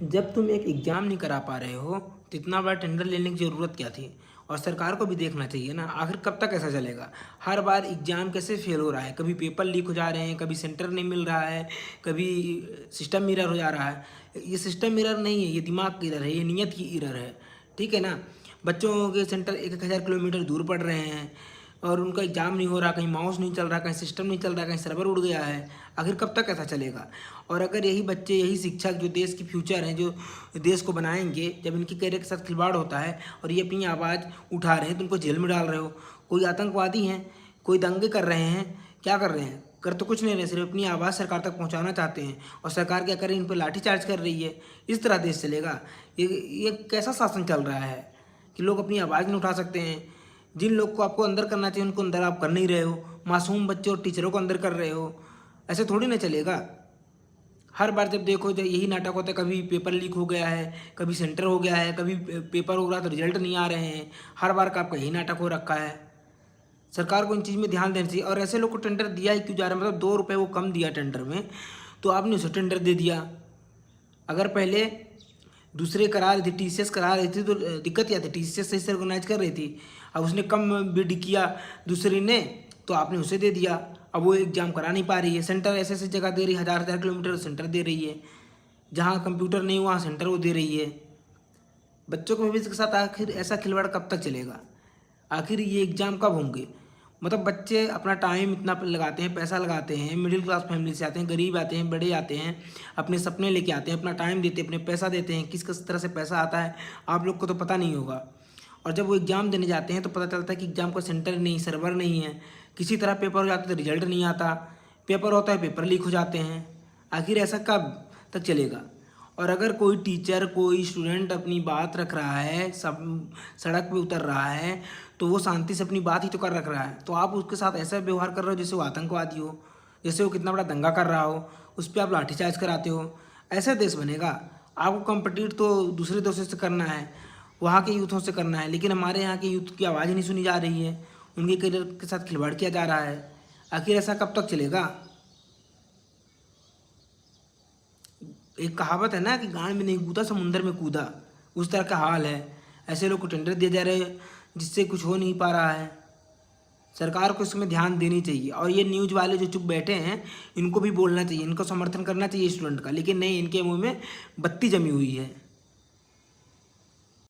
जब तुम एक एग्ज़ाम नहीं करा पा रहे हो तो इतना बड़ा टेंडर लेने की ज़रूरत क्या थी। और सरकार को भी देखना चाहिए ना, आखिर कब तक ऐसा चलेगा। हर बार एग्ज़ाम कैसे फेल हो रहा है, कभी पेपर लीक हो जा रहे हैं, कभी सेंटर नहीं मिल रहा है, कभी सिस्टम मिरर हो जा रहा है। ये सिस्टम मिरर नहीं है, ये दिमाग की एरर है, ये नीयत की एरर है। ठीक है ना। बच्चों के सेंटर एक एक हज़ार किलोमीटर दूर पड़ रहे हैं और उनका एग्ज़ाम नहीं हो रहा, कहीं माउस नहीं चल रहा, कहीं सिस्टम नहीं चल रहा, कहीं सर्वर उड़ गया है। आखिर कब तक ऐसा चलेगा। और अगर यही बच्चे, यही शिक्षक जो देश की फ्यूचर हैं, जो देश को बनाएंगे, जब इनके कैरियर के साथ खिलवाड़ होता है और ये अपनी आवाज़ उठा रहे हैं तो उनको जेल में डाल रहे हो। कोई आतंकवादी हैं, कोई दंगे कर रहे हैं, क्या कर रहे हैं, कर तो कुछ नहीं रहे, सिर्फ अपनी आवाज़ सरकार तक पहुंचाना चाहते हैं। और सरकार क्या कर रही है, इन पर लाठीचार्ज कर रही है। इस तरह देश चलेगा। ये कैसा शासन चल रहा है कि लोग अपनी आवाज़ नहीं उठा सकते हैं। जिन लोग को आपको अंदर करना चाहिए उनको अंदर आप कर नहीं रहे हो, मासूम बच्चे और टीचरों को अंदर कर रहे हो। ऐसे थोड़ी ना चलेगा। हर बार जब देखो जब यही नाटक होता है, कभी पेपर लीक हो गया है, कभी सेंटर हो गया है, कभी पेपर हो रहा तो रिजल्ट नहीं आ रहे हैं। हर बार का आपका यही नाटक हो रखा है। सरकार को इन चीज़ में ध्यान देना चाहिए। और ऐसे लोग को टेंडर दिया ही क्यों जा रहा है, मतलब 2 रुपये वो कम दिया टेंडर में तो आपने उसे टेंडर दे दिया। अगर पहले दूसरे करा रही थी, टीसीएस करा रही थी तो दिक्कत क्या थी, टीसीएस सही से ऑर्गेनाइज कर रही थी। अब उसने कम बिड किया दूसरी ने तो आपने उसे दे दिया। अब वो एग्जाम करा नहीं पा रही है। सेंटर ऐसे ऐसे जगह दे रही है, हज़ार हज़ार किलोमीटर सेंटर दे रही है। जहाँ कंप्यूटर नहीं वहाँ सेंटर वो दे रही है। बच्चों के भविष्य के साथ आखिर ऐसा खिलवाड़ कब तक चलेगा। आखिर ये एग्ज़ाम कब होंगे। मतलब बच्चे अपना टाइम इतना लगाते हैं, पैसा लगाते हैं, मिडिल क्लास फैमिली से आते हैं, गरीब आते हैं, बड़े आते हैं, अपने सपने लेके आते हैं, अपना टाइम देते हैं, अपने पैसा देते हैं। किस किस तरह से पैसा आता है आप लोग को तो पता नहीं होगा। और जब वो एग्ज़ाम देने जाते हैं तो पता चलता है कि एग्ज़ाम का सेंटर नहीं, सर्वर नहीं है, किसी तरह पेपर हो जाता है तो रिजल्ट नहीं आता, पेपर होता है पेपर लीक हो जाते हैं। आखिर ऐसा कब तक चलेगा। और अगर कोई टीचर, कोई स्टूडेंट अपनी बात रख रहा है, सब सड़क पे उतर रहा है तो वो शांति से अपनी बात ही तो कर रख रहा है, तो आप उसके साथ ऐसा व्यवहार कर रहे हो जैसे वो आतंकवादी हो, जैसे वो कितना बड़ा दंगा कर रहा हो, उस पर आप लाठीचार्ज कराते हो। ऐसा देश बनेगा। आपको कम्पिटिट तो दूसरे देशों से करना है, वहाँ के यूथों से करना है, लेकिन हमारे यहाँ के यूथ की आवाज़ ही नहीं सुनी जा रही है, उनके करियर के साथ खिलवाड़ किया जा रहा है। आखिर ऐसा कब तक चलेगा। एक कहावत है ना कि गांड में नहीं कूदा समुंदर में कूदा, उस तरह का हाल है। ऐसे लोग को टेंडर दिए जा रहे हैं जिससे कुछ हो नहीं पा रहा है। सरकार को इसमें ध्यान देनी चाहिए। और ये न्यूज़ वाले जो चुप बैठे हैं इनको भी बोलना चाहिए, इनको समर्थन करना चाहिए स्टूडेंट का, लेकिन नहीं, इनके मुंह में बत्ती जमी हुई है।